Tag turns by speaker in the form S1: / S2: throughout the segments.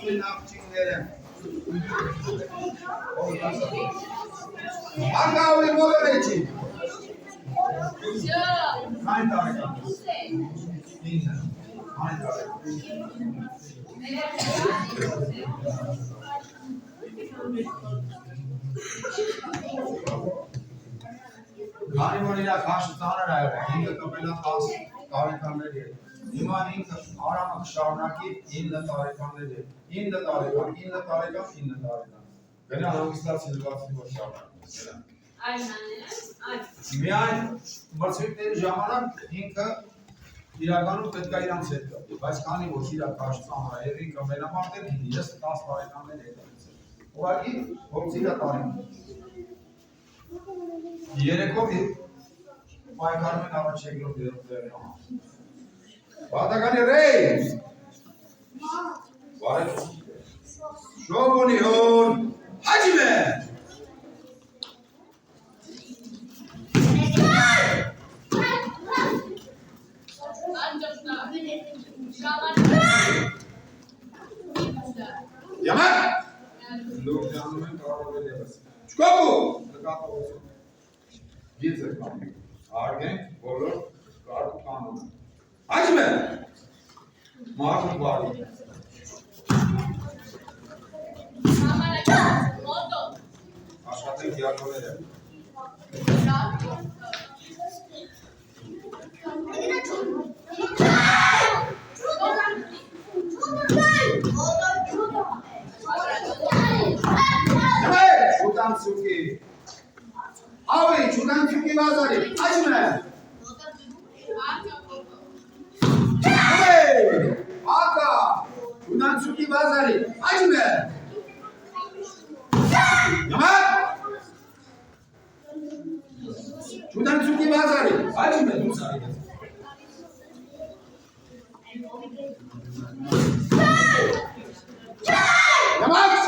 S1: Asmin Akçinlere. Hangi mola için? Hangi tarih? Hangi tarih? Hani monila karşı tanrı ayırıyor. İnce kapıyla kas tarikanları diye. İman inka aramak şarnaki inle tarikanları diye. İnle tarikan. Beni anlamışlar silvasını başarlar.
S2: Aynen.
S1: Միայն մրցույթների ժամանակ ինքը իրականում պետք է իրան ցետ կա։ Բայց քանի որ իր կարծում հայերի կամենամարտեր ինձ ես 10 տարեկաններ եկել։ Ուղղակի որ իր տարին։ Երեկով պայքարում են առաջ երկրորդ դերերը։ Բադականի ռեյս։ Բարև։ Շոբոնի հոր հաջիմե։ Yaman! Look down the window. Skopu! Git zekalı. Argen, bolur, kartı kanunu. Acime! Martı var. Aşağıdaki yakaladı. Çudan Suki. Abi Çudan Suki bazarı. Açma. Hey! Aka. Çudan Suki bazarı. Açma. Yaman. Çudan Suki bazarı. Açma. Dur sana. Yaman.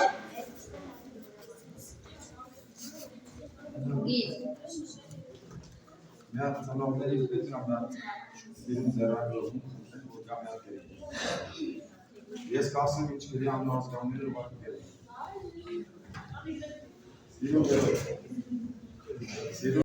S1: Я sana orada izledim ama benim zararlı olduğum bu kamera gerekiyor. Yes kalsın hiç geri anlamaz kamera var gerekiyor.